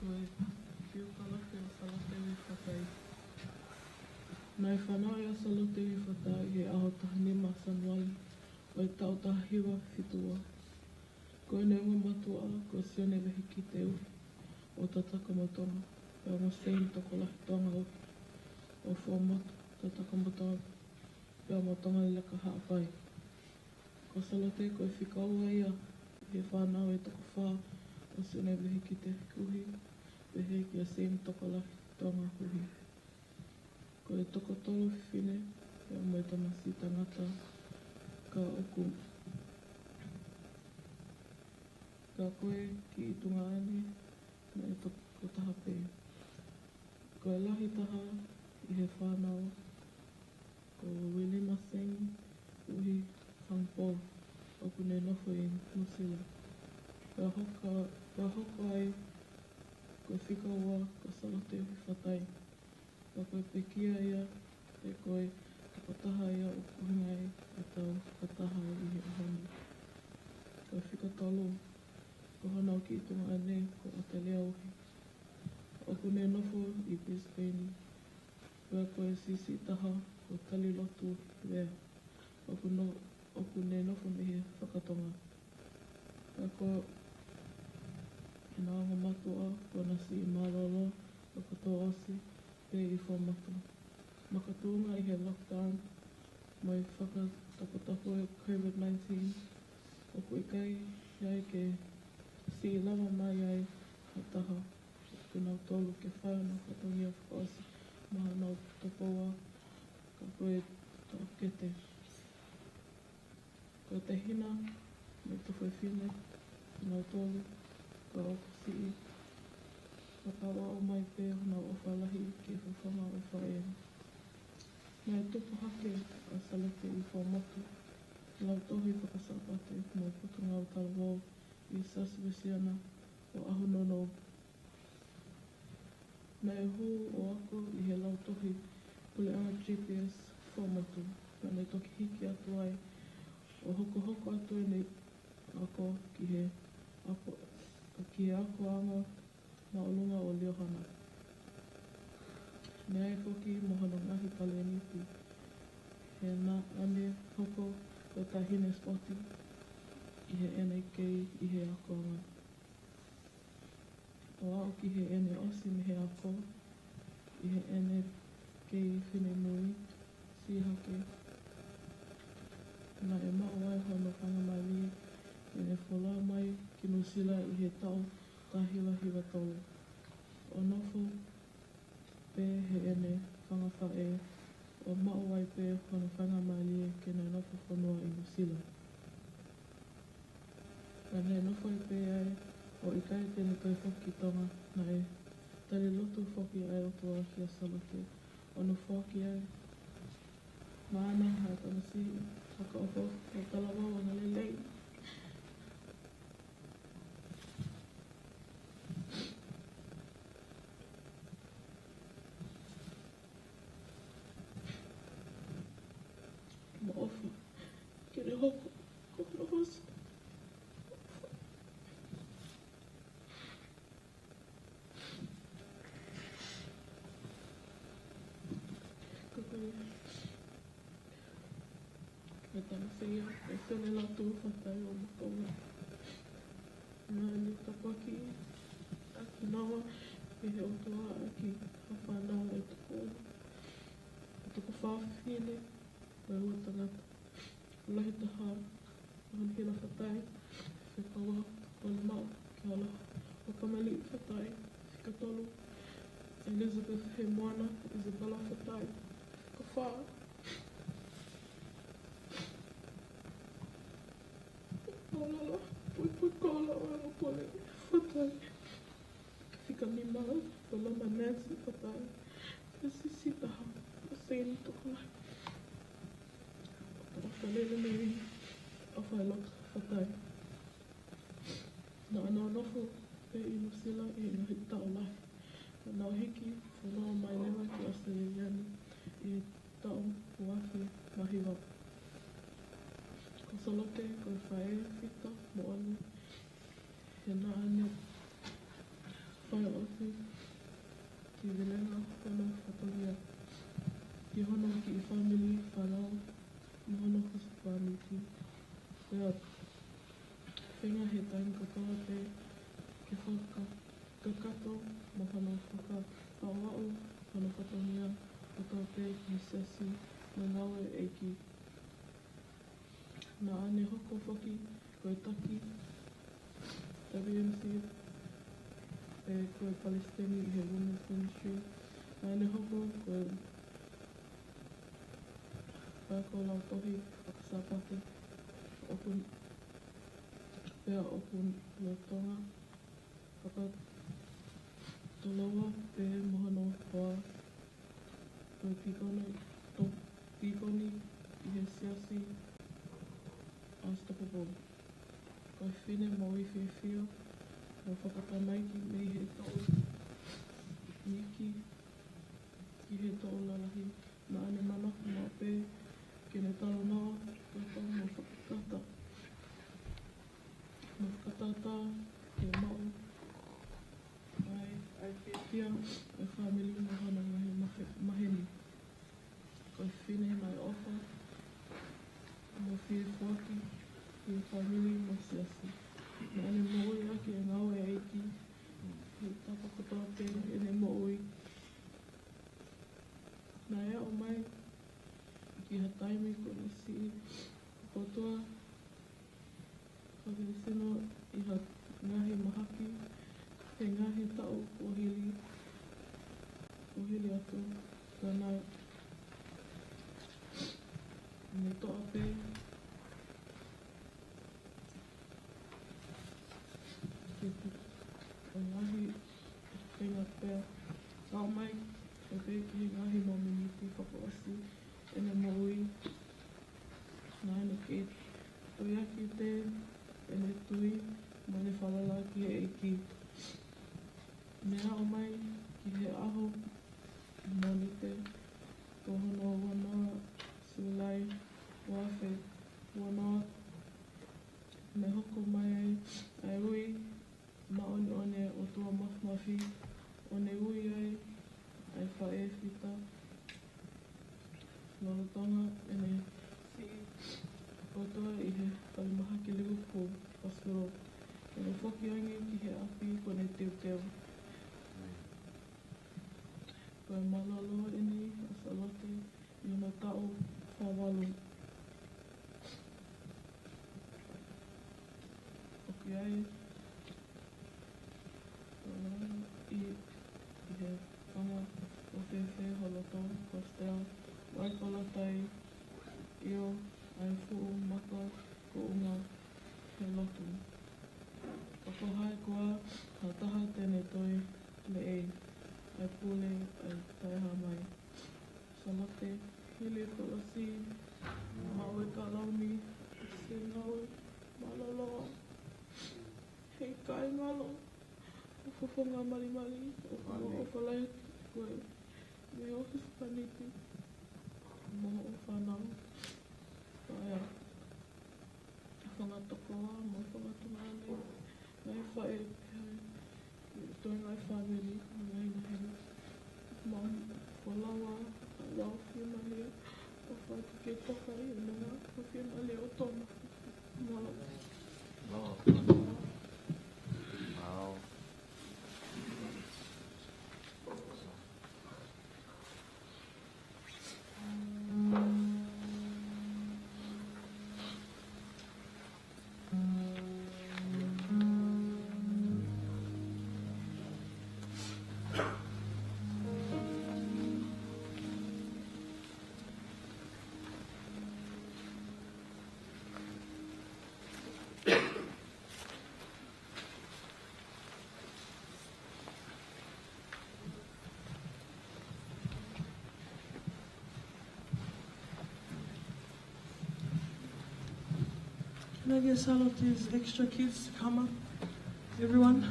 koe kiu kalake o salate i whakai. Nai whanau ia salate i whakai he aho tahani ma Sanuai o e tau tahiwa whitua. Koe ne unga matua ko sione wehi ki te uhi o tataka motonga. Pea mo sein toko lahi tonga o whuamotu tataka motonga. Pea motonga i laka haapai. Ko salate koe whikaua ia he whanau e toko whā o sione wehi ki te uhi. Wehe ki a sein toko lahi tonga uhi. Ko e toko tolo whine, pea mo e tamasi tangata ka oku. Ka koe ki i tunga ane, na e toko taha pē. Ko e lahi taha i he whanau, ko Willie Maseng, uhi Whangpō, oku ne nofo i Nusila. Ka hoko ai, ko whikaua, ko salate uhi whatai. Ka koe pekia ia, e koe takataha ia o kuhingai e tau kataha i he ahoni. Ko whikatolo, ko hanau ki i tunga ane, ko Atelia uhi. Oku ne nofo i Brisbane, pea koe sisi taha o Talilotu rea. Oku ne nofo me he whakatonga. Pea ko e nānga matua, ko nasi i Malolo, o kato osi, pe i whamatu. Makatuunga i he lockdown, mai whakatapatapo e COVID-19. Oku i kai iai ke si lama mai ai hataha. Ke nau tolu ke whaena katongi a whakaosi. Maha nau tapoa, ka koe tau kete. Ko te hina, me tawhai whine, ke nau tolu, ka oku sii. Whakawa o mai pē, nau o whalahi ki whawhanga o whaena. Nai tupu hake a salate i whamotu. Lau tohi whakasapate mo putunga o Tarawau i Sasvesiana o Ahunono. Nai hū o ako i he lau tohi pule anga GPS whamotu. Pea nei toki hiki atu ai o hoko atu e nei ako ki he ako anga na olunga o Liohana. Me ai whoki mohana ngahi pale nipi. He nā ane hoko o tahine spoti i he ene kei i he ako anga. O ao ki he ene osi me he ako i he ene kei whine nui, si hake. Nā e mao ai hono whangamali e ne whola mai ki Nusila i he tau tahiwa tolu. O nofo pē he ene whangawhae o mao ai pē hono whangamali e ke nei nofo whanua i Nusila. Ka nei nofo ai pē ai o i kai tēne kai whoki tonga na e tali lotu whoki ai o tua ki a salate. Ono whoki ai Mana, hai tamasi, haka oho, o talawa o na lelei. Ma ofa, kere hoko, ko hana hosi. Ka koe, me tamasi ia, e whine latu whatai o makonga. Nā ni tapaki, aki nawa, e he otua aki hawhanau e tuko. E tuko whawhine, e ua tangata. Lahi taha, o hina whatai, whekaua, o le mao, ki ala, o kamali whatai, whikatolu, Elizabeth he moana, Isabella whatai, ka wha. Olala, pui kola o alo pole, whatai. Whika mi maa, o lama Nancy whatai, e sisi taha, o seini toko lai. O whalele mei, a whailok whatai. Nā anō nofo, e i Nusila, e ngahi tau lai. Nā hiki, whanau mai lewa ki Australiani, e tau puafi mahiwa. Ko salate, ko whae whita, mo anu, he nā ane, whae o atu ki welenga hono whatongia. Ki hono ki I family, whanau, I hono kusu pāmiti. Pea, whenga he taimi katoa te ke whakakato mo hono whakawao, hono whatongia, katoa te ki sesi, me ngawe e ki. Nā ane hoko whoki, koe taki, WMC, e koe Palestini I he Women's Ministry. Nā ane hoko, koe whako lau tohi, whakasapate, oku, pea oku lotonga, whakatoloa, pe mohano hoa, koe pīkoni I he siasi, unstoppable. Koe whine mo I whiwhia, mo whakatamaiki me I he tau niki, ki he tau lalahi, nā ane manaku mā pē, kene taro noa, kata mo whakatata. Mo whakatata, ke mau, ai whiwhia, ai whamili mo hana ngahi maheni. Koe whine mai ofa, mo whiwhuaki, ki whamili mo siasi. Nā ane moui ake e ngau e eiti, he tapa katoa te ene moui. Nā ea o mai, ki ha taimi kone si kotoa, kawhi sino I ha ngahi mahaki, he ngahi tau ohili atu, kana me toa pe, ke o ngahi whenga pēr. Kao mai, e pe ki he ngahi mo miniti whakoasi, ene moui, nā ene ke toiaki te, ene tui, mane whalala ki he eiki. Mea o mai, ki he aho, moni te, tohono wanoa, sulai, wawhe, wanoa, me hoko mai ai ui, ma one o tua mawhi, one ui ai whae whita, Lolotonga, ene si kotoa I he whalimaha ki Liverpool, Hospital. Ene whoki angi ki he api kone teo. Koe malolo eni, asalote, I ona tau whawalu. Oki ai, I he whanga o whewhe holoto, Kostea, Waikola tai, Io, ai fuu maka, ko unga, he lotu. Kako hai koa, ha taha tēne toi, le ei, ai pule, ai taiha mai. Salate, hili kolasi, maue ka launi, se ngaue, maloloa, hei kai ngalo, ufufunga mali, ufolai, koe, me ofis paniti, moho o whanau, kaya, whangatokoa, mo whangatumane, ngai whae, toi ngai whaweri, ngai nahene, Walawa, lau whimalia, o whatu ke tokai, e nunga, o whimalia o tona. Malo. Wow. Can I get Salote's extra kids to come up? Everyone?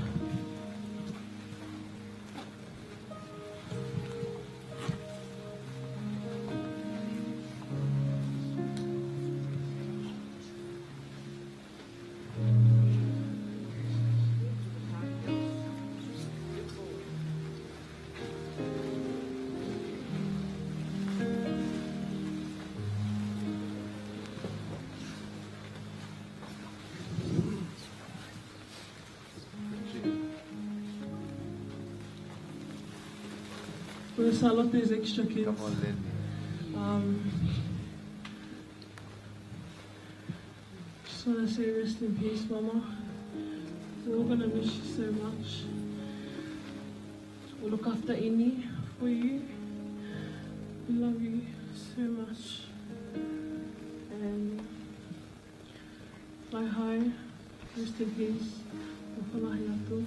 for the Salote's extra kids. Come on, Lenny. Just want to say rest in peace, Mama. We're going to miss you so much. We'll look after Ini for you. We love you so much. And fly high, rest in peace. Whakalahiatu.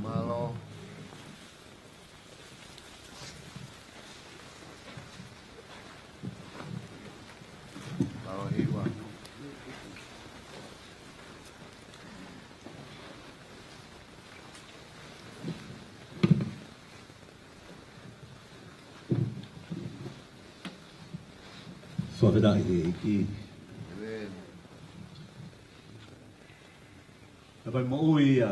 Malo. Malo hiwa. Suavida iki. Amen. Dapat mo uwi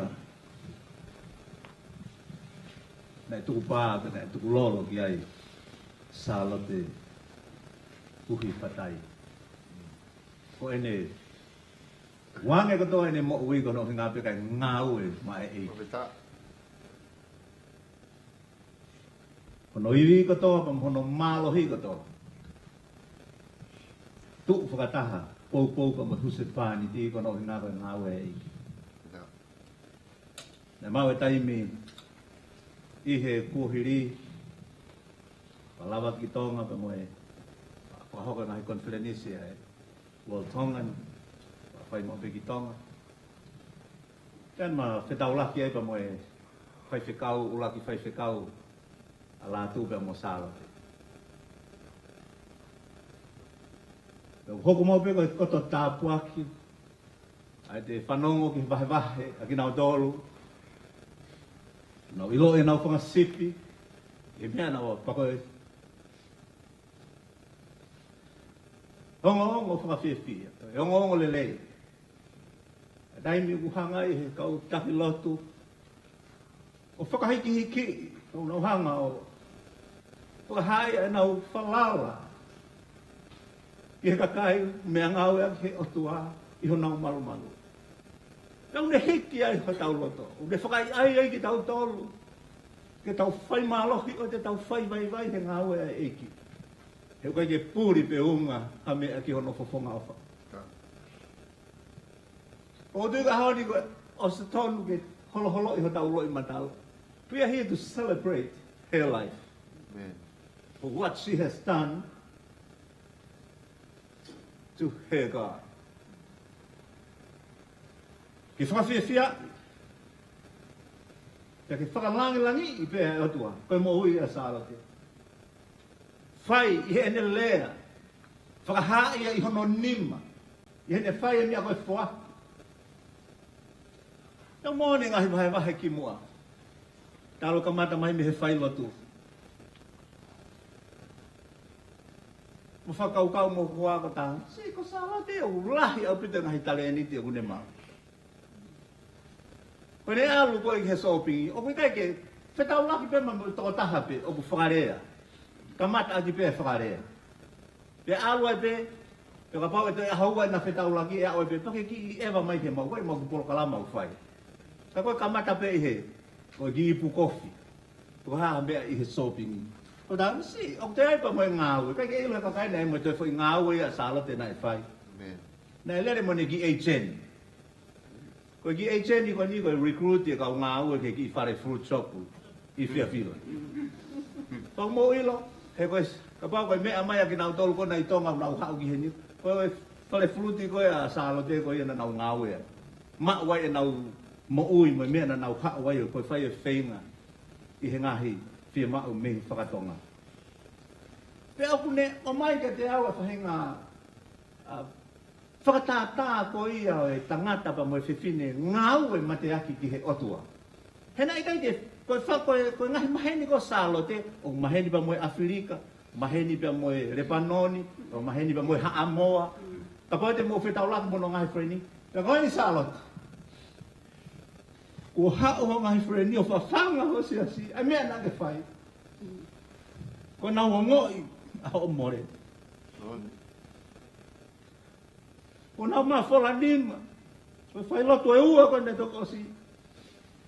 na itu pa na itu lolo kiai salate uhi patai ko ene Wange kotoa ene mo ui kono hinga pe kai ngau e mai e. Profeta. Kono iwi kotoa pa kono malo hi kotoa. Tu whakataha pou ka mahuse whāni ti kono hinga pe ngau e i. Na mau e taimi i he kuhiri palawa ki tonga pa moe pahoka ngahi konferenisia e World Tongan whai mo pe ki tonga kan ma whetau laki e pa moe whai whekau ulaki whai whekau a la tu pe mo sala hoko mo pe koto tāpuaki ai te whanongo ki wahe a ki nao dolu no ilo e nau whanga sipi e mea nau pakoe ongo whanga whiawhia ongo lelei daimi uhanga i he kau taki lotu o whakahiki hiki o nau hanga o whakahai e nau whalaura i he kakai mea ngau e he otua i ho nau malu malu. Nau ne hiki ai ka tau loto. O ne whakai ai ki tau tolu. Ke tau whai malohi o te tau whai vai he ngā ue ai eiki. He ukai ke pūri pe unga a mea ki hono whafonga ofa. O tui ka haoni koe o se tonu ke holo i ho tau loi matau. We are here to celebrate her life. Amen. For what she has done to her God. Ki whakawhiawhia, ki whakalangilangi I pēhea e otua, koe mo hui a sārote. Whai I he ene lea, whakahā ia I hono nima, I hene whai e mea koe whoa. Nau mōne ngahi wahe ki mua, tālo ka mata mai me he whai lotu. Mo whakaukau mo kua ko tāng, si ko sārote o lahi au pita ngahi tale eniti o kune mau. Koe ne alu koe ki he sōpingi, o koe kai ke whetau laki pe ma toko taha pe, o ku whakarea. Ka mata ati pe whakarea. Pe alu ai pe ka pau e te ahaua na whetau laki e au pe, toke ki I ewa mai ke mau, koe mau ku polo kalama u whai. Ka koe ka mata pe I he, koe ki ipu kofi. Tuka haa mea I he sōpingi. O tā, si, o te aipa mo e ngāwe, kai ke ilu he kakai nei mo te whai ngāwe a sālote nai whai. Nei lere mo ne ki HN. Koe ki HN koe ni koe recruit e kau ngā ue ke ki whare fruit shop I whiawhila. Tau mō ilo, he koe, ka pau koe mea mai a ki nau tolu kona I tonga nau hau ki he ni. Koe whare fruit I koe a sālote koe na nau ngā ue. Ma wai e nau mo ui mo mea na nau hau wai koe whai e whainga I he ngahi whia mau mehi whakatonga. Pe au kune, o mai ke te au a whahinga whakatātā ko ia o e tangata pa mo e whiwhine ngāu e mate aki ki he otua. Hena I kai te, koe ngahi maheni ko sālote, o maheni pa mo e Afrika, maheni pa mo e Lepanoni, o maheni pa mo e Haamoa, ka pau te mo whetau laki mono ngahi whreni, ka koe ni sālote. O hao ho ngahi whreni o whawhanga ho si asi, a mea nake whai. Ko nau o ngoi, a o more. O nau maa whola nima. Ko whai loto e ua kone toko si.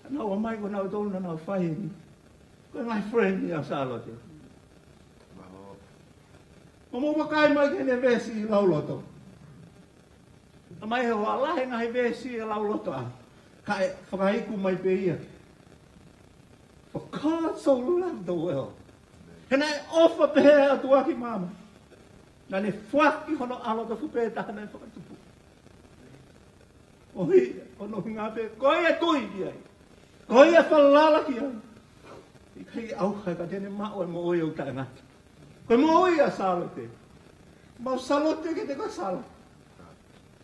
Nau o mai ko nau tolu na nau whai ni. Ko ngai friend ni a sālote. O mo wakai mai kene vesi I lau loto. A mai he o alahe ngai vesi I lau loto a. Ka e whakaiku mai pe ia. For God so loved the world. Hena e ofa pehe atu aki mama. Na ne whaki hono alo ka fupe tahana e whakatupu. O hi, ono hinga pe, koe e tui ki ai. Koe e whalala ki ai. I kai au kai ka tene mao e mo oi au tae ngata. Koe mo oi a salote. Mau salote ke te ka sala.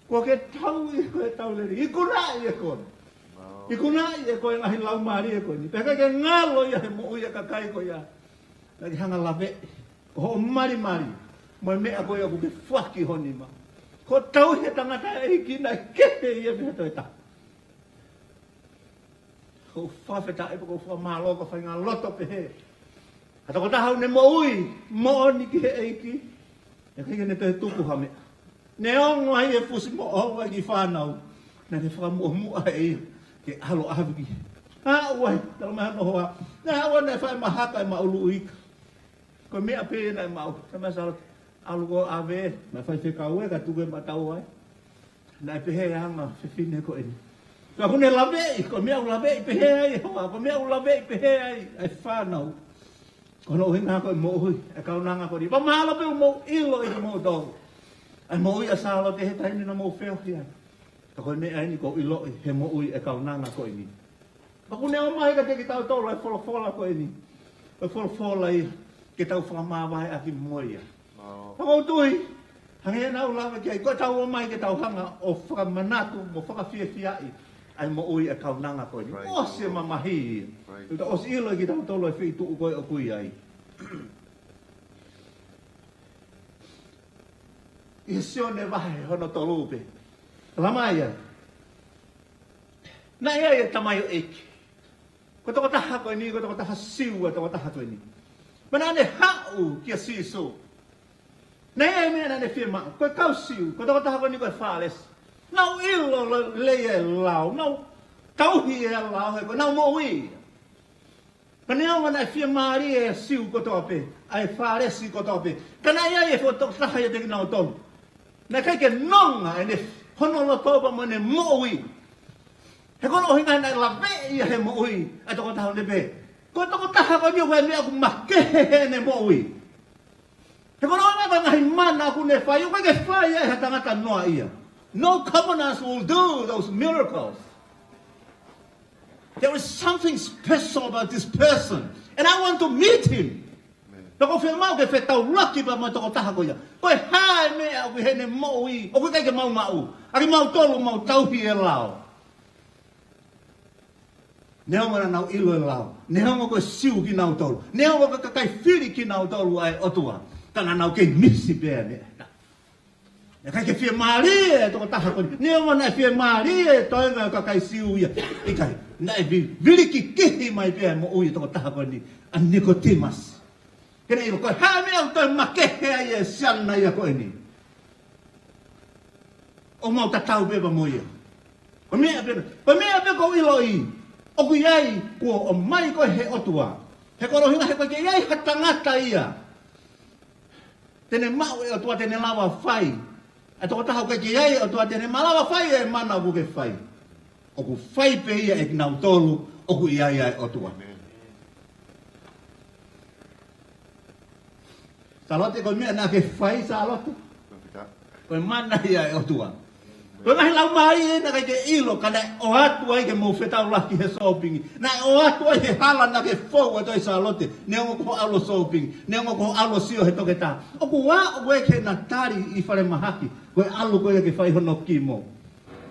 Ko ke tau I koe tau leri. I kunai e kone. I kunai e koe ngahi lau maari e kone. Peka ke ngalo ia he mo oi a kakai ko ia. Naki hanga lawe. Ho mari mari. Mo mea koe aku ke whaki honi ma. Ko tau he tangata e kina kete ia me to eta. Ko whawheta e pako whamalo ka whainga loto pe he. Hata ko tahau ne mo ui, mo ni ki he eiki. E kai ne te tuku hame. Ne ongo ai e fusi mo ongo ai ki whanau. Na ke whakamua e ke alo awiki. Wai, tala maha no hoa. Na awa na whai mahaka e maulu ika. Ko mea pēna e mau. Sa mea salo, alu ko ave, na whai whekau e ka tuke matau ai. Na e pehe anga whiwhine ko eni. Ka kune lawe, ko mea ulawe i pehe ai hoa. Ko mea ulawe i pehe ai. Ai whanau. Ko no hinga ko i mohui. E kaunanga ko ni. Pa mahala pe mo ilo i mo tau. Ai mohui a salo te he taini na mo wheo hia. Ka koe mea eni ko ilo i he mohui e kaunanga ko eni. Ka kune o mai ka te ki tau tolo e wholofola ko eni. E wholofola i ke tau whakamawai a ki moia. Ka kou tui. Hange na ulawe ki ai. Ko tau o mai ke tau hanga o whakamanatu mo whakawhiawhiai. Ai mo ui e kaunanga ko eni. O se mamahi. O se ilo i ki tau tolo e whitu u koe o kui ai. I sione vahe hono tolupe. Lamai ai. Na ia e tamai o eki. Ko toko taha koe ni, ko toko taha siu e toko taha koe ni. Mana ane hau kia siso. Na ia e mea ane whima. Koe kau siu, ko toko taha koe ni koe whales. Nau ilo leia e lau, nau tauhi e lau he koe, nau mo ui. Kana ia wana e whimari e siu ko toko pe, ai whalesi ko toko pe. Kana ia e fo toko taha e te kinau tonu. Na kai ke nonga e ne hono lo toba mo ne mo ui. He kono hinga na la ve ia he mo ui. Ai toko taha ne be. Ko toko taha ko ni we me aku make ne mo ui. He kono nga nga himana aku ne fai. Ko ke fai e tangata noa ia. No commoners will do those miracles. There is something special about this person. And I want to meet him. Toko whemau ke whetau laki pa mai toko taha ko ia. Koe hae mea o he ne mo ui. O koe kai ke mau mau. Aki mau tolu mau tauhi e lao. Neo mana nau ilo e lao. Neo mo koe siu ki nau tolu. Neo mo koe kai whiri ki nau tolu ai otua. Kana nau ke misi pēr mea. E kai ke whia maari e toko taha ko ia. Neo mana e whia maari e toenga ka kai siu ia. I kai, na e viri ki kihi mai pēr mo ui toko taha ko ni. A Nicodemus. Kena ilo koe, haa mea o toi makehe ai e siana ia koe ni. O mau tatau pepa mo ia. Pa mea pe ko ilo i. O kui ai, kua o mai koe he otua. He koro hinga he koe ke iai hatangata ia. Tene mau e otua tene lawa whai. E toko taha koe ke iai otua tene malawa whai e mana o kuke whai. O ku whai pe ia e kinau tolu, o ku iai ai otua. Salote koe mea na ke whai salote. Koe mana ia e otua. Koe ngahi lau mai e na kai ke ilo kana o atu ai ke mo whetau laki he shopping. Na o atu ai he hala na ke fau e toi salote. Nea ngo ko alo shopping. Nea ngo ko alo sio he toke tā. O ku wā o koe ke na tari i whare mahaki. Koe alo koe ke whai hono ki mo.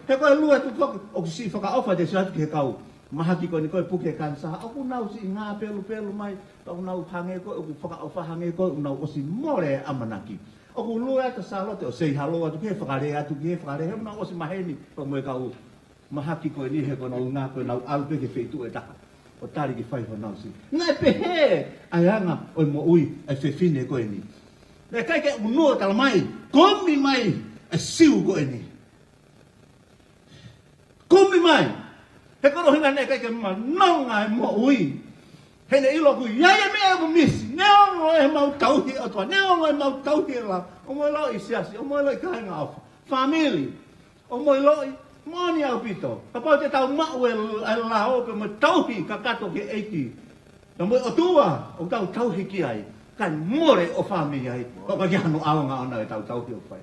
He koe lua tu whaki. O ku si whaka ofa te siatu ki he kau. Mahaki koe ni koe puke kansa. O ku nau si ngā pelu mai. O ku nau hange koe. O ku whaka ofa hange koe. O nau osi more amanaki. O ku lua ta salote o sei halo atu ke whakare atu ke whakare. He una osi maheni. O moe kau mahaki koe ni he koe nau ngā koe nau alpe ke wheitu e taka. O tari ki whai ho nau si. Ngai pehe ai anga o mo ui ai whewhine koe ni. Ngai kai ke unua tala mai. Komi mai ai siu koe ni. Komi mai. He koro hinga ne kai ke manonga e mo ui. He ne ilo kui, iaia mea ku misi. Neo e mau tauhi atua. Neo e mau tauhi la. O moi lo i siasi. O moi lo i kainga ofa. Family. O moi lo i moni au pito. Ka pau te tau mau e la ope mo tauhi ka kato ke eiki. Na moi o tua o tau tauhi ki ai. Kai more o family ai. O ka ki hanu aonga ona e tau tauhi o whai.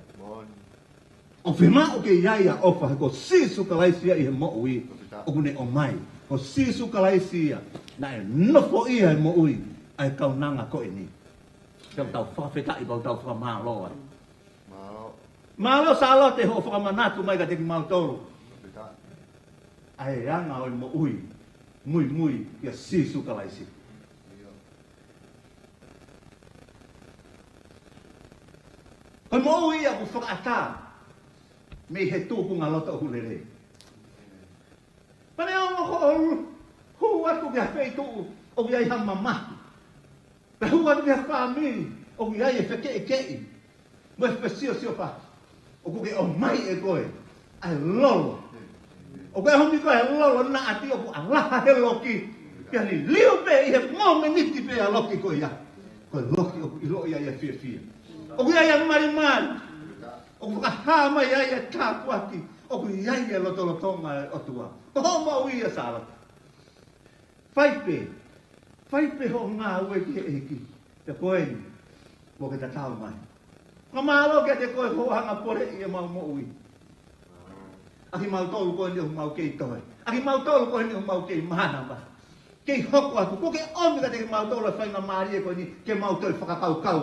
O whima o ke iaia ofa he ko sisu kalaisia i he mo ui. O kune o mai. O sisu kalaisia. Na e nofo ia e mo ui. Ai kaunanga koe ni. Kau tau whawheta i bau tau whakamalo ai. Malo sa alo te ho whakamanatu mai ka te ki mau tolu. Ai anga o mo ui. Mui ia sisu kalaisia. O mo ui a ku whakata. Me he tūpunga loto hulere. Pane o ko hu atu ke fei tu o ia i hama mahi. Pe hu atu ke whamiri o ia i e wheke e kei. Mo e whesio sio pa. O kuke o mai e koe. Ai lolo. O koe homi koe lolo na ati o ku alaha he loki. Pia ni liu pe i he ngome niti pe a loki koe ia. Koe loki o ku ilo ia ia fia fia. O ku ia mari mari. O ku kahama ia ia tāpuaki. O ku ia ia loto lotonga o tua. Ko homa ui ia sala. Whaipe. Whaipe ho ngā ue ki e ki. Te koe ni. Mo ke ta tau mai. Ka malo ke te koe ho hanga pore i e mau mo ui. Aki mau tolu koe ni o mau kei toi. Aki mau tolu koe ni o mau kei mana ba. Kei hoko aku. Ko ke omi ka te ke mau tolu whainga maari e koe ni ke mau toi whakakau kau.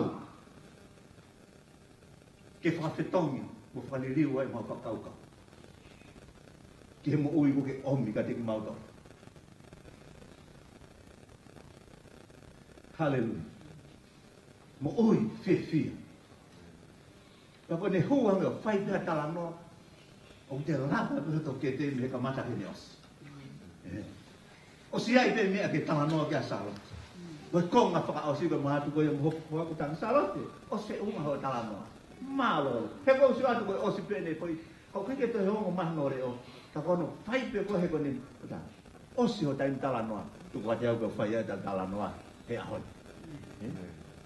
Ke whakawhetongi. Mo whaniriu ai mau whakakau kau. Ke mo ui ko ke omi ka te ke mau tolu. Hallelujah. Mo ui fia. Kako ne huanga whai pia tala noa. O te rapa pia to ke te me ka mata ke neos. O si ai pe mea ke tala noa ke asalo. O konga whaka o si ko mahatu ko yung hopo ko tanga salote. O se unga ho tala noa. Malo. He ko si atu ko o si pe ne poi. O kike to hongo mahnore o. Kako no whai pia ko he ko ni. O si ho taim tala noa. Tuku ate au ko whai ai tala noa. He ahon.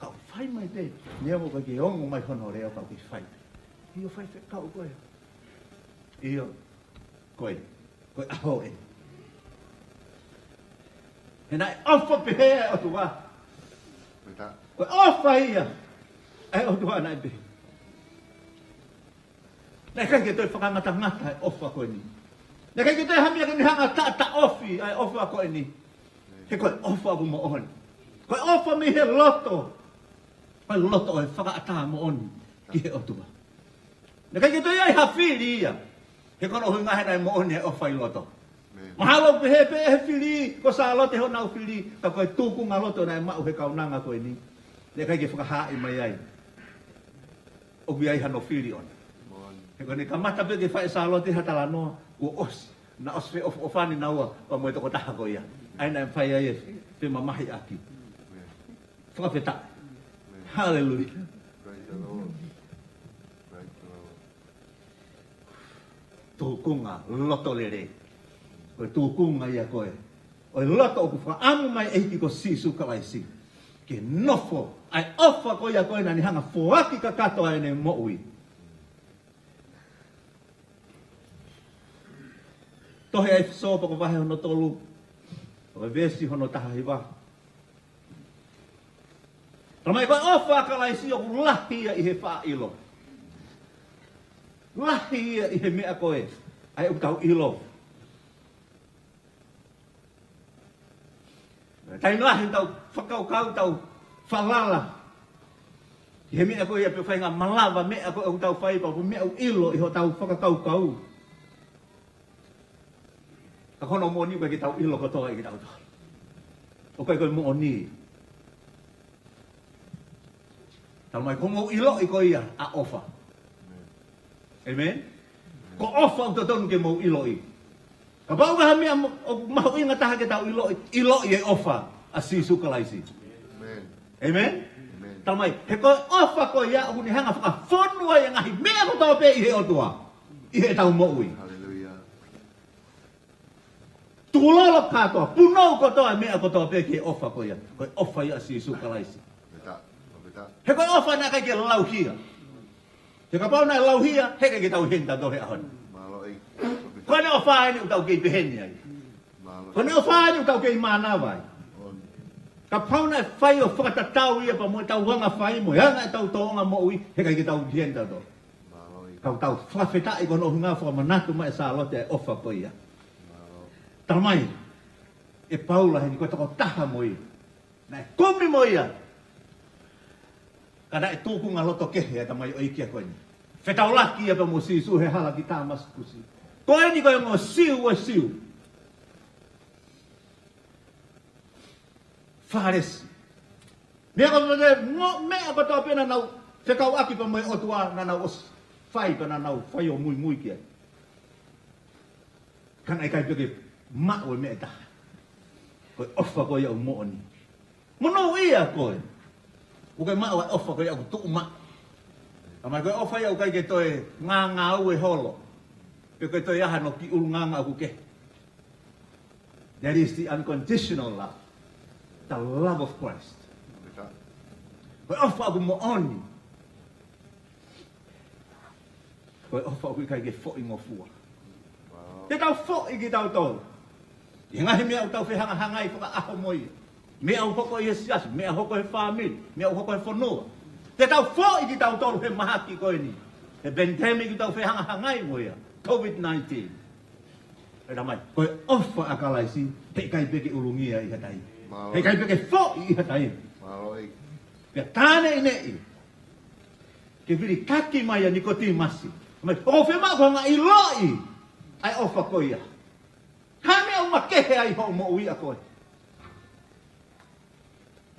Kau whai mai te, nea mo ke ongo mai hono reo kau ki whai. Io whai te kau koe. Io, koe aho e. He nai awha pehea o tu wā. Koe awha ia. Ai o tu wā nai pehe. Nai kai ke toi whakangata ngata ai awha koe ni. Nai kai ke toi hamia ke ni hanga ta ofi ai awha koe ni. He koe awha ku mo ohoni. Koe awha mi he loto. Koe loto e whakaata mo oni ki he otua. Na kai ke toi ai hawhiri ia. He kono hui ngahe nai mo oni e awha i loto. Mahalo pe he whiri. Ko sa lote ho nau whiri. Ka koe tūku ngā loto nai mau he kaunanga koe ni. Ne kai ke whakahai mai ai. Obi ai hano whiri ona. He koe ne kamata pe ke whae sa lote hatala noa. Ua osi. Na osfe ofani naua. Wa moe toko taha koe ia. Ai nai whae ai e. Pe mamahi aki. Whakawheta. Hallelujah. Praise the Lord. Praise the Lord. Tūkunga, loto lere. Koe tūkunga ia koe. O loto o ku whaamu mai eiki ko sisu kalaisi. Ke nofo, ai ofa koe ia koe nani hanga whoaki ka katoa ene moui. Tohe ai sopa ko wahe hono tolu. O vesi hono taha hiwa. Ramai koe ofa kalaisi o ku lahia i he wha ilo. Lahia i he mea koe. Ai u tau ilo. Tai lahi tau whakaukau tau whalala. I he mea koe ia pe whainga malawa mea koe u tau whaipa. Pu mea u ilo i ho tau whakaukau. Ka kono mo ni koe ki tau ilo kotoa i ki tau tau. O koe koe mo ni. Tau mai kongo ilo i koe ia a ofa. Amen? Ko ofa o tonu ke mo ilo i. Ka pau ka hamia o mahu inga taha ke tau ilo i e ofa a sisu kalaisi. Amen? Tau mai, he koe ofa koe ia o ni hanga whakafonua i ngahi mea ko tau pe i he otua. I he tau mo ui. Hallelujah. Tulolo katoa, punou kotoa mea ko tau pe ki he ofa koe ia. Koe ofa i a sisu kalaisi. He koe ofa na kai ke lauhia. He ka pau na lauhia, he kai ke tau henta do he ahon. Koe ne ofa ai ni u tau kei peheni ai. Koe ne ofa ai ni u tau kei manawai. Ka pau na whai o whakatatau ia pa mo tau wanga whai mo. Hanga e tau toonga mo ui, he kai ke tau henta do. Kau tau whawheta i kono hunga whakamanatu mai sa lote ai ofa koe ia. Tamai, e paula he ni koe tako taha mo ia. Na e kumi mo ia. Kada e tūku ngā loto kehe e tamai o ikia koe ni. Whetau laki e pa mo sisu he hala ki tā maskusi. Koe ni koe ngō siu o siu. Wharesi. Mea ko mea ko tō pena nau whekau aki pa mai otua na nau os whai pa na nau whai o mui kia. Kana e kai peke ma o mea taha. Koe ofa koe au mooni. Mono ia koe. Ukai maa wai ofa koe au tuu maa. Amai koe ofa iau kai ke toe ngā ngā ue holo. Pe koe toi aha no ki urunganga aku ke. That is the unconditional love. The love of Christ. Pita. Koe ofa aku mo oni. Koe ofa aku kai ke fo ingo fua. Wow. Te tau fo i ki tau tolu. I ngahi mea u tau whehanga hangai whaka aho moi. Mea u hoko i he siasi, mea hoko he whamiri, mea u hoko he whanua. Te tau fo i ki tau tolu he mahaki koe ni. He pandemic i tau whehanga hangai moi. COVID-19. E ramai, koe ofa a kalaisi, te kai peke urungia i hatai. Wow. He kai peke fo i hatai. Maloi. Pea tāne i nei. Ke viri kaki mai a nikoti masi. Mai, o whema ko nga i loi. Ai ofa koe ia. Hame au makehe ai ho mo ui a koe.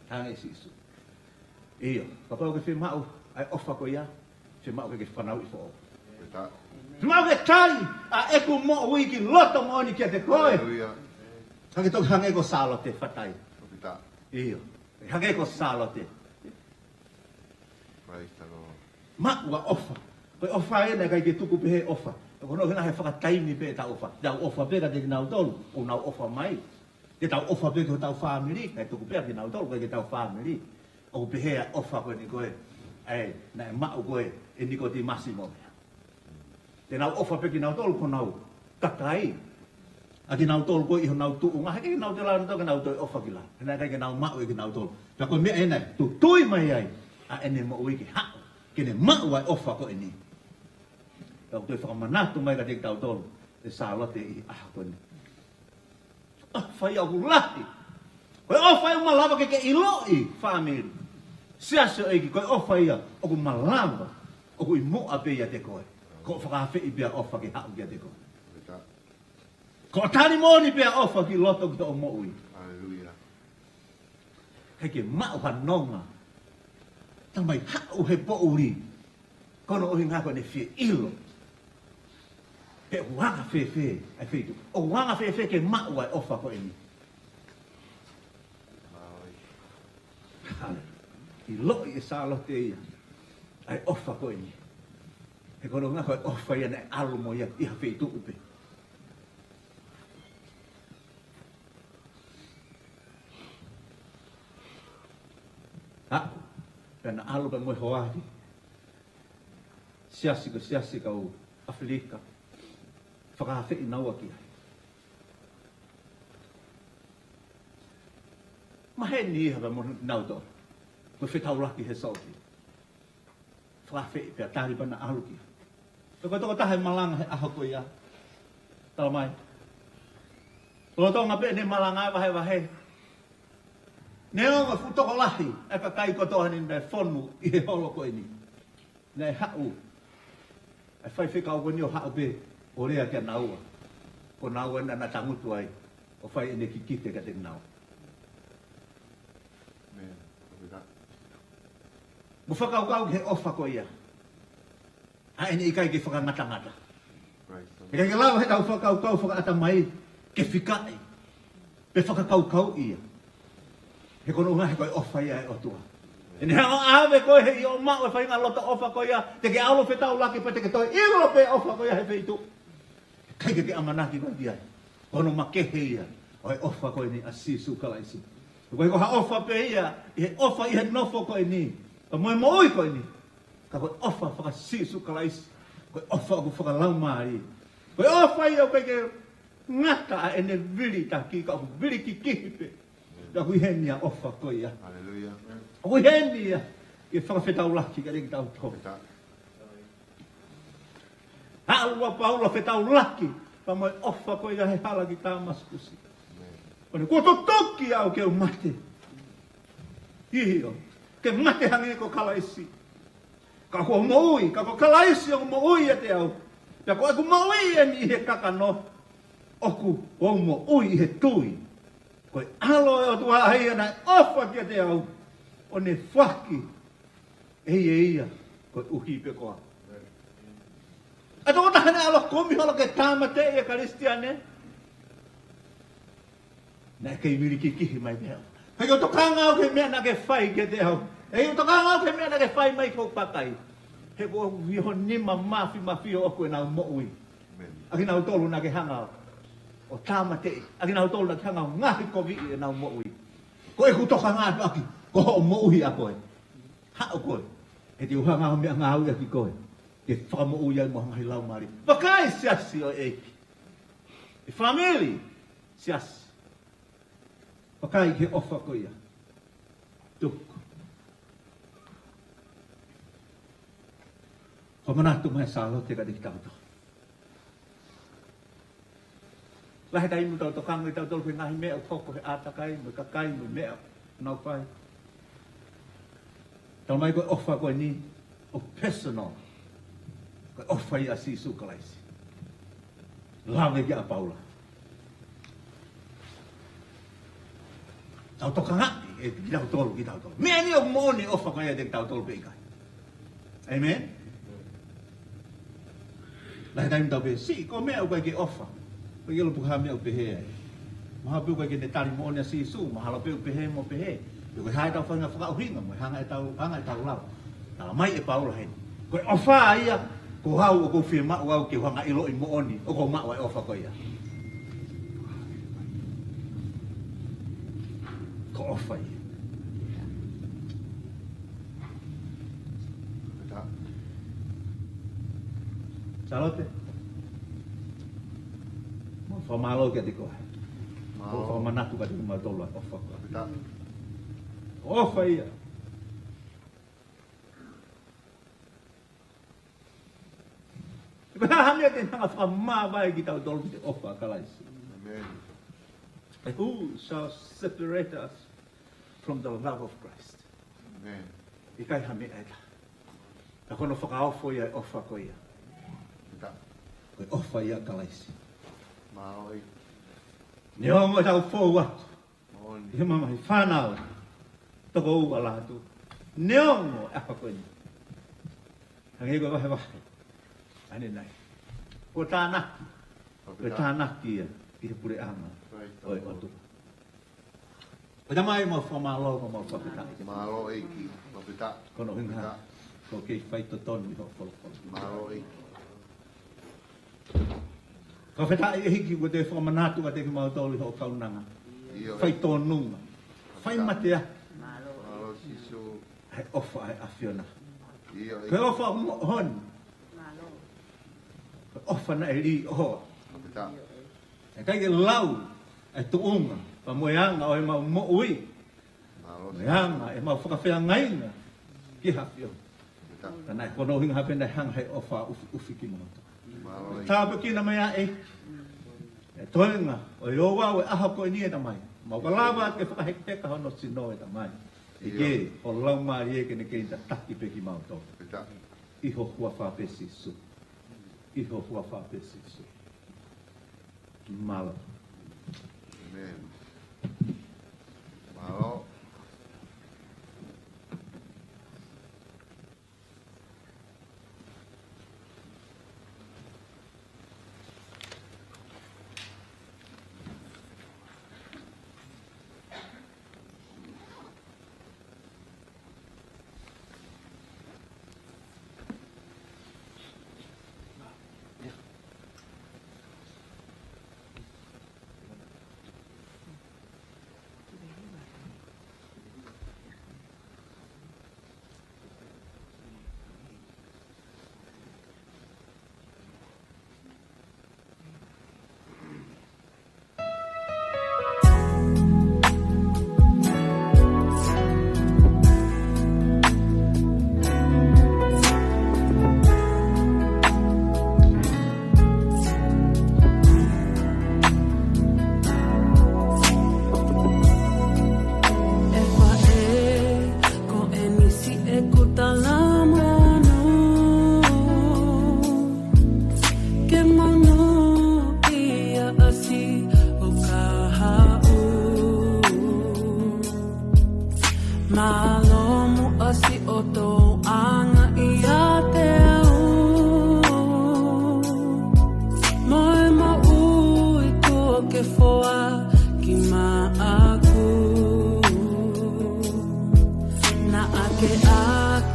Hange sisu. Iyo, kapau ke whemau ai ofa koe ia. Whemau ke whanau i fo. Pita. Whemau ke tai a eku mo ui ki loto mo ni kia te koe. Hallelujah. Hange tok hange ko salo te whatai. Pita. Iyo, hange ko salo te. Praise the Lord. Ma ua ofa. Koe ofa e nei kai ke tuku pehe ofa. Ko no hena he whakataimi pe ta ofa. Tau ofa pe ka te nau tolu. O nau ofa mai. Te tau ofa pe ko tau family. Kai tuku pe ki nau tolu kai ke tau family. O pehe a ofa koe ni koe. Ai, nai mau koe e niko ti masimo. Te nau ofa pe ki nau tolu ko nau takai. A ki nau tolu koe iho nau tuu. Ngā heke ki nau te lau nito ka nau toi ofa ki la. Hena kai ke nau mau e ki nau tolu. Pea koe mea e nei. Tu tui mai ai. A ene mo ui ki hao. Kene mau ai ofa koe ni. Tau toi whakamanatu mai ka te tau tolu. Te sālote i aha koe ni. Whai au lahi. Koe ofa i malawa ke ke iloi whamiri. Siaso eiki koe ofa ia. Oku malawa. Oku i mua pe ia te koe. Ko whakawhi i pia ofa ki hau kia te koe. Pita. Ko tani moni pia ofa ki loto ki to o moui. Hallelujah. Hei ke mau hanonga. Tamai hau he po uri. Kono ohi ngako ne fie ilo. Pe wanga fe ai feitu. O wanga fe ke mau ai ofa ko ini. Maloi. I loi e salo te ia. Ai ofa ko ini. He kono ngako ai ofa ia nei alu mo ia iha feitu upe. Ha? Pena alu pe moe hoahi. Siasi ka o Afrika. Whakawhi i naua ki ai. Mahe ni iha ka mo nau to. Ko whetau laki he sauti. Whakawhi i pia tari pana alu ki. Ko toko tahe malanga he aho ko ia. Tala mai. Ko tonga pe ne malanga e wahe. Ne onga futoko lahi. E ka kai kotoha ni me whonu i he holo ko ini. Ne hau. Ai whai whikau ko ni o hau pe. O rea kia naua. Ko naua na tangutu ai. O whai ene ki kite ka te nau. Amen. Pita. Mo whakau he ofa ko ia. A ene i kai ke whakangatangata. Praise the E kai ke lawa he tau whakau whakaata mai. Ke whikai. Pe whakakau ia. He kono unga he koi ofa ia e otua. E ne hanga awe koe he i o mao e whainga lota ofa ko ia. Te ke alo whetau laki pa te ke toi iro pe ofa ko ia he wheitu. Kai ke amanaki koe dia. Kono makehe ia. O he ofa koe ni a sisu kalaisi. Koe ko ha ofa pe ia. I he ofa i he nofo koe ni. Ka moe mooi koe ni. Ka koe ofa whaka sisu kalaisi. Koe ofa aku whaka laumari. Koe ofa ia koe ke ngata a ene vili ta ki. Ka aku vili ki kihipe. Ka hui heni a ofa koe ia. Hallelujah. Hui heni ia. I whaka whetau laki ka reki tau tau. Pita. Haalua paula whetau laki. Pa moe ofa koe ia he hala ki Damaskusi. Amen. Pane ko to toki au ke o mate. Ihio. Ke mate hange ko kalaisi. Ka ko moui, ka ko kalaisi o moui te au. Pe ko aku moui e ni he kakano. Oku o moui he tui. Ko alo e o tua hai ana ofa ke te au. O ne whaki. Ei ia. Ko uhi pe koa. A tō tahane alo komi holo ke tāmate e karistiane. Nā kei miri ki kihi mai te au. Hei o tokanga au ke mea na ke whai ke te au. Hei o tokanga au ke mea na ke whai mai kou pakai. He ko viho nima mafi o koe nau moui. Agina o tolu na ke hanga o tama te. Agina o tolu na ke hanga o ngahi ko vi e na mo ui. Ko e kutoka ngā aki. Ko ho mo ui a koe. Ha o koe. E te uhanga mea ngā ui aki koe. Ke whakamo ui ai mo hanga lau mari. Wakai siasi o eiki. E family siasi. Wakai ke ofa ko ia. Tuku. Pamanatu mai salo te ka te kitauto. Lahe tai mu tau tokango i tau tolu ngahi mea o toko he atakai, mo kakai, mo mea nau pai. Tau mai koe ofa koe ni o personal. Koe ofa i a sisu kalaisi. Lawe ki a paula. Tau tokangaki e ki tau tolu ki tau tolu. Mea ni o moni ofa koe e te tau tolu pe ikai. Amen? Lahe tai mu tau pe, si, ko mea o koe ki ofa. Koe ilo puka mea o pehe ai. Maha piu koe ki ne tari mo o ni a sisu, mahala piu pehe mo pehe. Koe hae tau whanga whakauhinga mo, hanga e tau lau. Tala mai e paula hei. Koe ofa ia, ko hau o ko whia mau au ke hanga ilo i mo oni, o ko mau e ofa koe ia. Ko ofa ia. Salote. Mo whamalo ke te koe. Mo whamanatu ka te kumatolua ofa koe. Ofa ia. Koe hamea te hanga whamawai ki tau tolu te ofa kalaisi. And who shall separate us from the love of Christ? Amen. I kai hamea e ta. Ka kono whakaofo ia e ofa koe ia. Koe ofa ia kalaisi. Maoi. Ni ongo tau fōu atu. Maoni. Ia mama hi whanau. Toko ua lātu. Ni ongo apa koe ni. Hangi koe wahe wahe. Ane nai. Ko tānaki. Koe tānaki ia. I he pure anga. Oi otu. O tamai mo whamalo ko mo whapitaki. Malo eiki. Mapita. Kono hinga. Ko kei whaito tonu i ho wholokolo. Malo eiki. Ka whetai e hiki ko te whamanatu ka te ki mautoli ho kaunanga. Whai tōnunga. Whai matea. Malo sisu. Hei ofa e awhiona. Iyo Koe ofa hon. Koe ofa na e li hoa. Mapita. E kai ke lau e tuunga. Pa moeanga o e mau mo ui. Malo Moeanga e mau whakawhea ngainga. Ki hawhio. Mapita. Tana e kono hinga hapena hanga hei ofa ufi ki mauta. Malo eiki. Tāpa ki na mea e. E toenga, o i owa o e aha koe ni e tamai. Mau ka lawa ke whakahekeka hono sino e tamai. E ke, o lau maari e ke ne kei ta taki pe ki mauto. Mapita. Iho hua whapesi su. Iho hua whapesi su. Malo. Amen. Malo.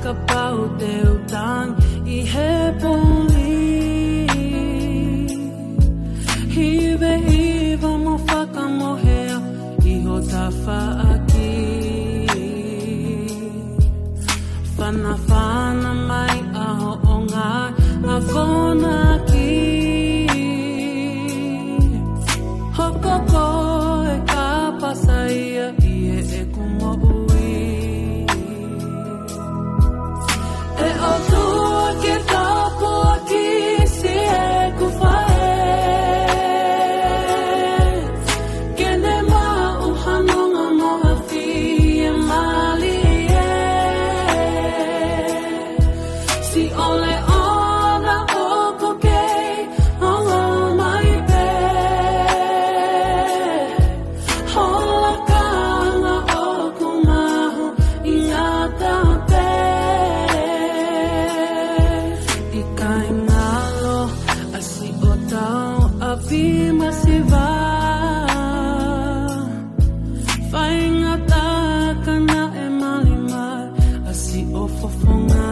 Kapau teu tang i he puli Hive hiva mo whakamohea iho ta whaaki. Whana mai aho o ngā a kona ki. Hoko ko e ka pasaia ie e kumo ui. E o tua ke tapo ki si e kuwhae. Kene ma uhanonga moha fi e mali e. Si ole ona o koke onga mai pe. Hola kanga o kumahu i ngata pe. I kai ngalo a si o tau a vima si va. Whainga tākana e mali mai a si o fofonga.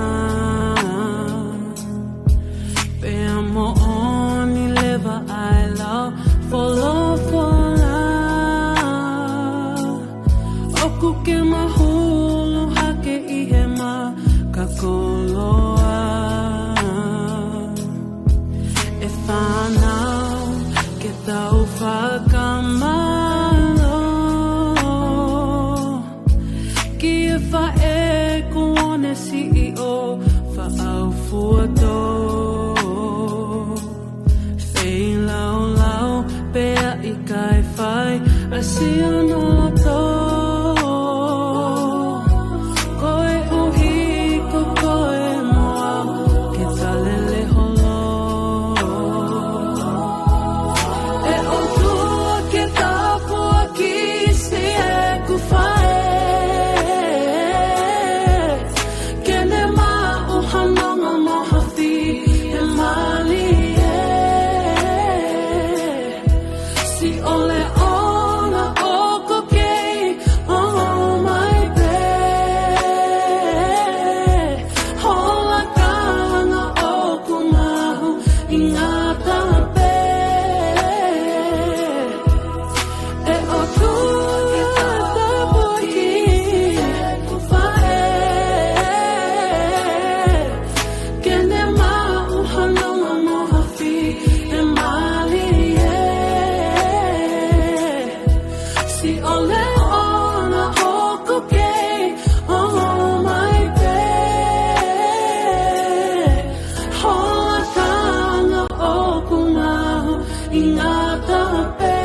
Pea mo oni leva ai lau folofola. Oku ke mahulu hake i he ma ka koloa. E whanau ke tau whakamalo. Ki e whae kuone si i o whaau fuato. Whei lau lau pea i kai whai a si anoto. Koe uhi ko koe moa ke talele holo. E o tua ke tapua ki si e kuwhae. Kene ma uhanonga moha fi e mali e. Si ole ona o koke onga mai pe. Hola kanga o kumahu i ngata pe. E o tua tapua ki kuwhae. Kene ma uhanonga moha fi e mali e. Si ole ona o koke onga mai pe. Hola kanga o kumahu i ngata pe.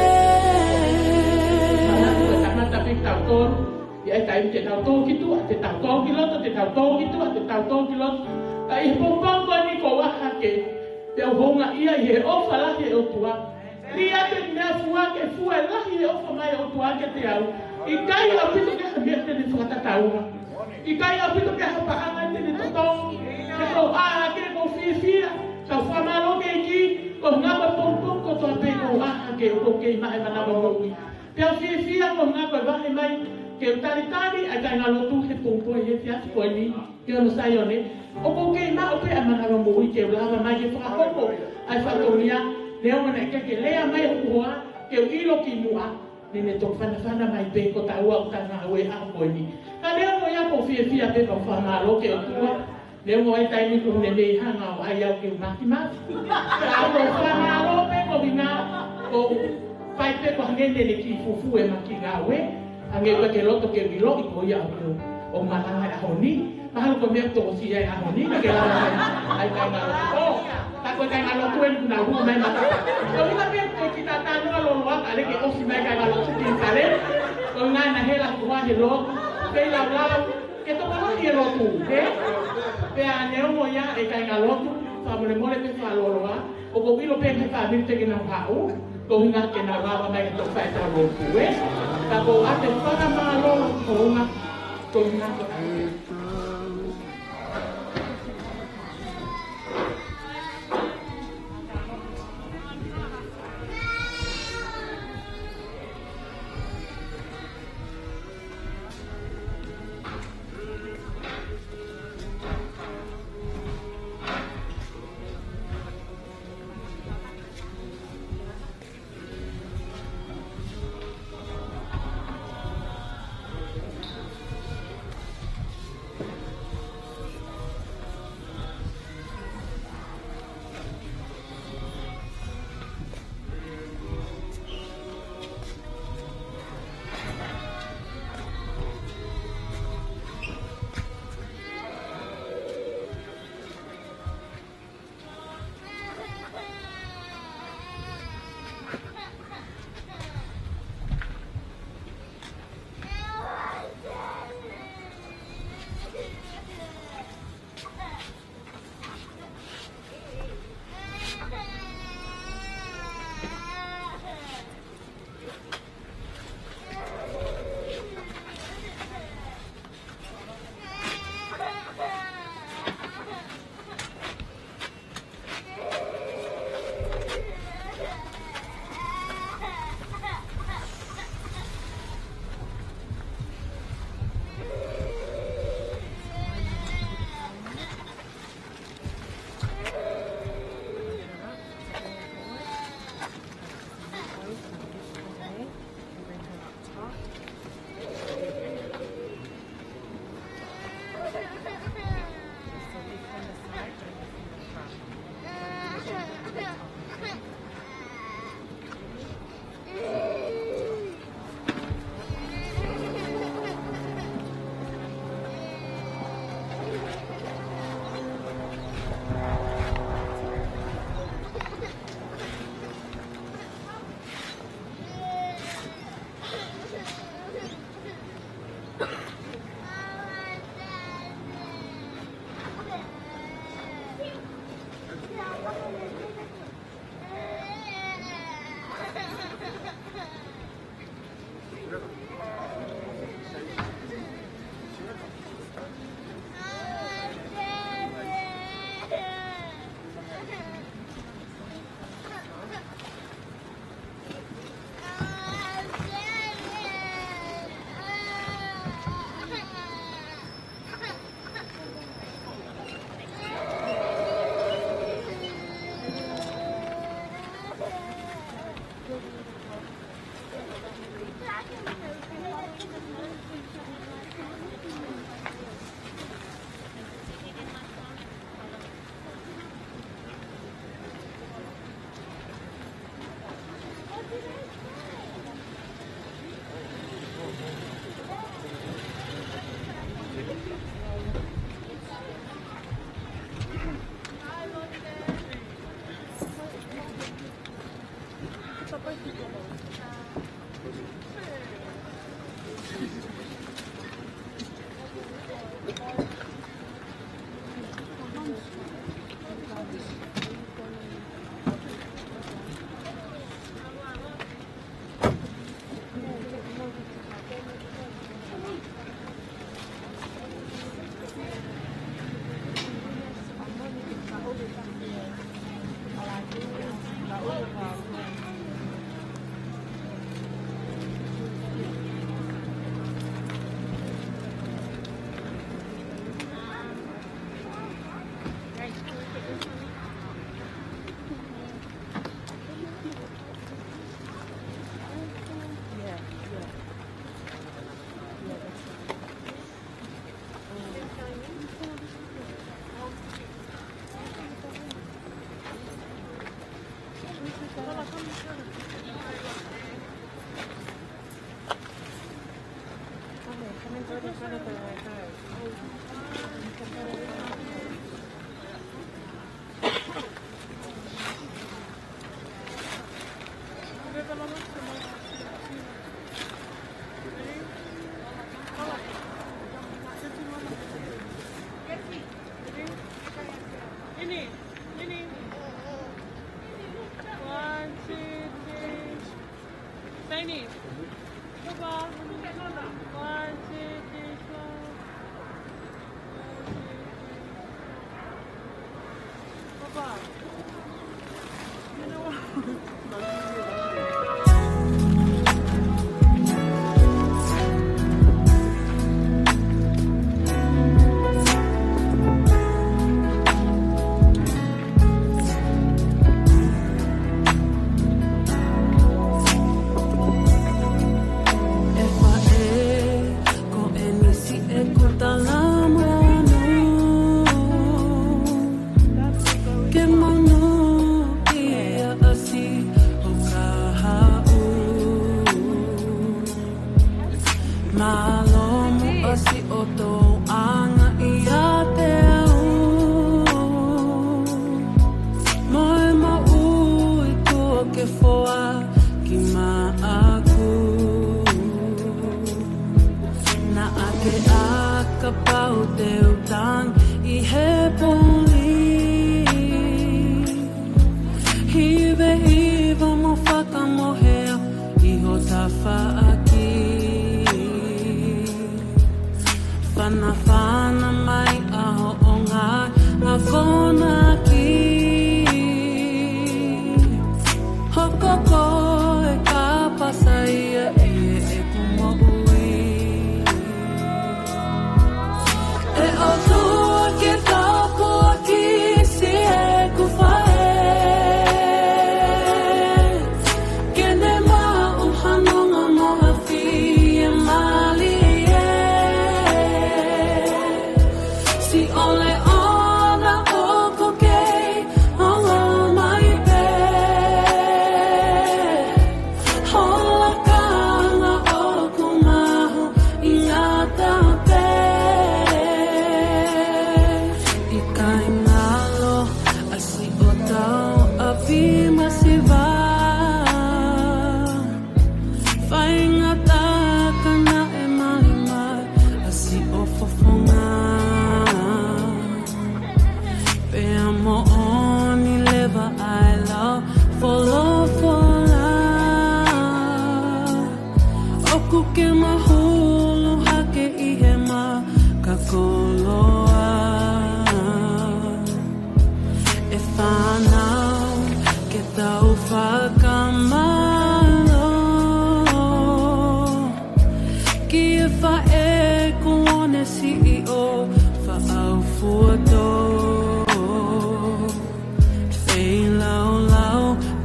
Tamata pe tautor, e ai tai te tautor ki tu, te tautor ki loto, te tautor ki tu, te tautor ki loto. Ai pompong ni ko waha ke te honga ia i he ofa la he o tua. Ria te mea fua ke fua la he ofa mai o tua ke te au. I kai a pito ke hamia te ni whakataunga. I kai a pito ke hapaanga te ni totong. Ke kau aha ke ko fia. Kau whamalo ke ki, ko ngapa pompong ko toa pe ko aha ke o ke mai manama moui. Pea fia ko ngapa wahe mai ke o tari a kai ngalo tu he pompo he fiatu koe ni. Ke ono sai one. O ko ke ma o pe a manama moui ke o lava mai ke whakahoko. Ai whatonia, leo mana ke lea mai o kua, ke o ilo ki mua. Nene tō whanawhana mai pe ko taua o tanga aue a koe ni. Ka leo mo ia ko fia pe ko whamalo ke o tua. Leo mo e taimi ko ne mei hanga o ai au ke o mati. Ka o whamalo pe ko vinga o pai pe ko hangene ne ki fufu e maki ngā ue. Hange ua ke loto ke wilo i ko ia o maranga a honi. Mahalo ko mea tō si ai a honi. Ke lara ai kai ngā loto. Ta koe kai ngā loto e kuna hua mai matata. Ko ina pe ko ki ta tānua loloa ale ke osi mai kai ngā loto ki kare. Ko ngai na hela kua he lo. Pei lau lau. Ke toka no i e lotu. Pea neo mo ia e kai ngā lotu. Whamore more pe whaloloa. O ko wilo pe he whamiri te ki nau hau. Ko hinga ke nā rawa mai to whai tā lotu. Ka ko ate whakamalo ko unga. Ko hinga ko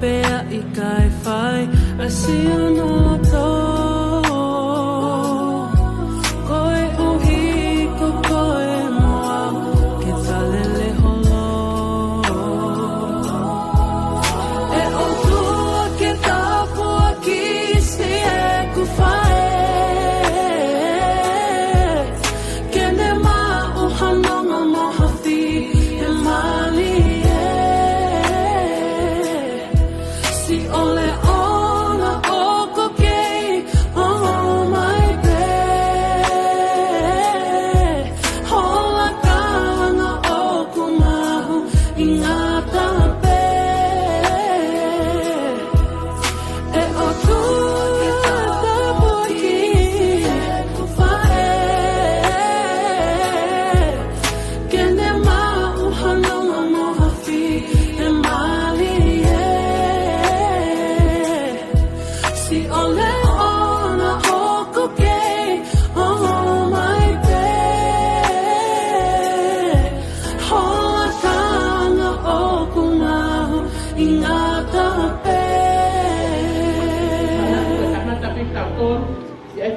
Pea i kai whai, a si anō tō.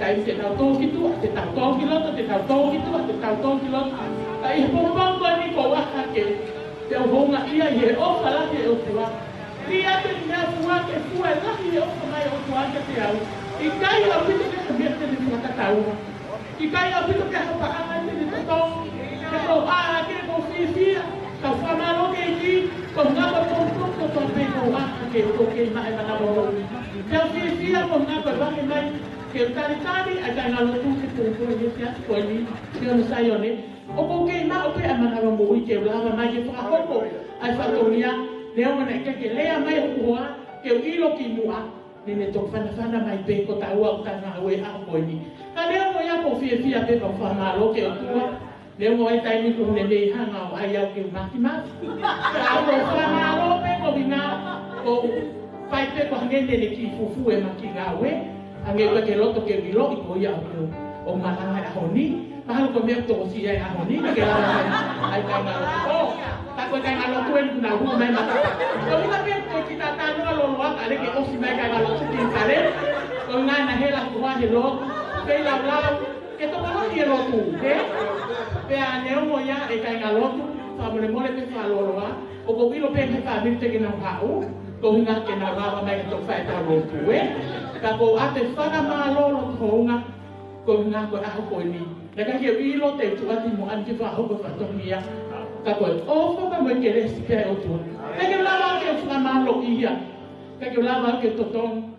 tai te tau tō ki tua, te tau tō ki loto, te tau tō ki tua, te tau tō ki loto. Ka i pompanga ni ko waka ke, te honga ia i he ofa lahi e o tua. Ria te mea fua ke fua e lahi e ofa mai o tua ke te au. I kai au pito ke hamia te ni whakataua. I kai au pito ke hapa anga te ni totong. Ke ko aha ke ko whiwhia. Ka whamaro ke ki, ko ngapa pōpō ko tō pe ko waka ke o ke mai manawa o. Ke o whiwhia ko ngapa wahi mai. Ke o tari a kai ngalo tu ke pōpō e te ati koe ni. Ke o nasai o ne. O ko ke ma o pe a manawa mo i ke ulawa mai ke whakahoko. Ai whatonia. Leo mana ke lea mai o kua, ke o ilo ki mua. Nene tō whanawhana mai pe ko ta ua o tanga aue a koe ni. Ka leo mo ia ko whia pe pa whamaro ke o tua. Leo mo ai taimi ko nene i hanga o ai au ke o maki maki. Ka o whamaro pe ko vinga o pai pe ko hangende ne ki fufu e maki ngā ue. Hange ua ke loto ke wilo i ko ia o malanga e ahoni. Mahalo ko mea tō si ai ahoni. Ke lawa ai kai ngā loto. Tako kai ngalo tuen kuna hu mai mata. Ko ina pe ko kita tanu lo lo ale ke osi mai kai ngalo tu tin kare. Ko nga na hela ko wa he lo. Pe la la ke to no hi lo tu, ke? Pe a ne mo ya e kai ngalo tu, fa mo le mo le pe fa lo lo wa. O ko bi lo pe ke fa mi te ke na ha u. Ko nga ke na la mai ke to fa ta lo tu, Ka ko ate fa na ma lo lo ko nga. Ko nga ko a ko ni. Na ka ke bi lo te tu ati mo an ke fa ho ko fa to mia. Kako o whaka mai ke resi kia o tua. Kake lawa ke o whamalo ia. Kake lawa ke totong.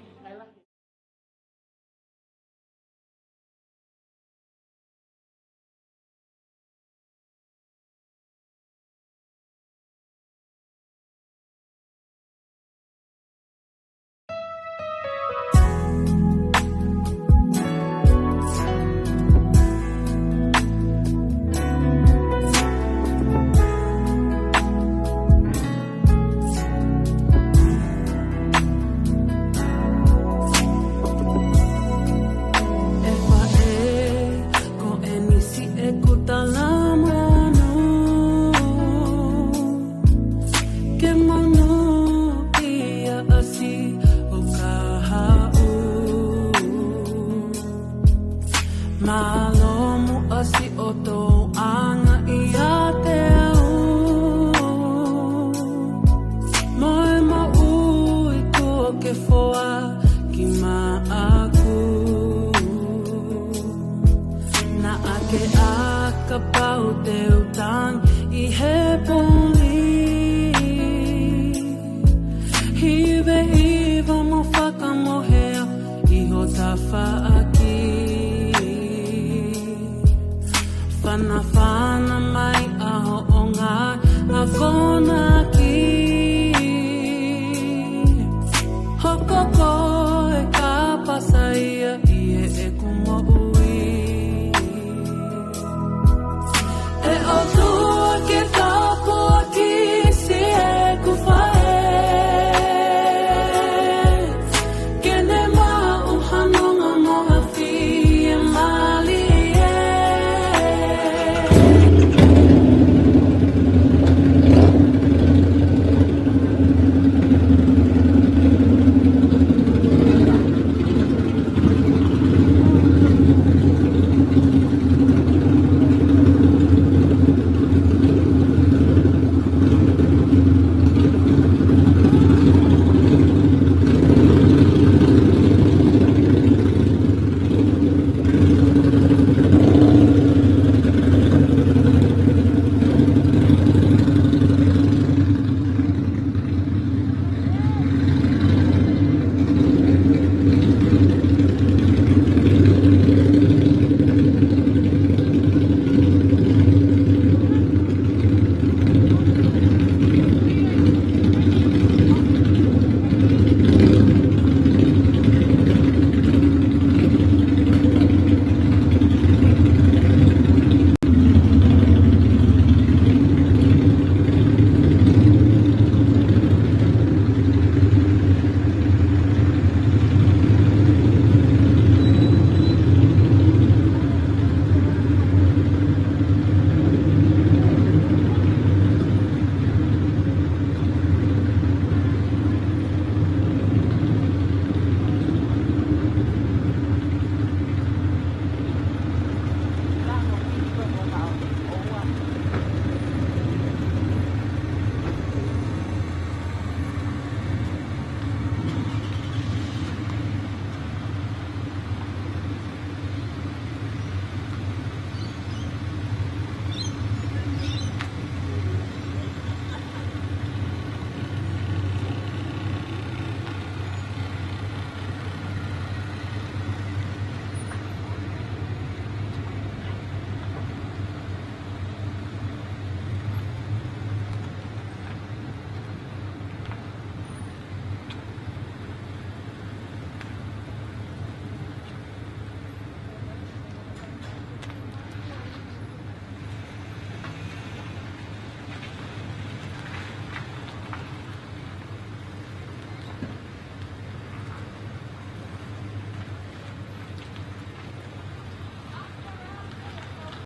Fana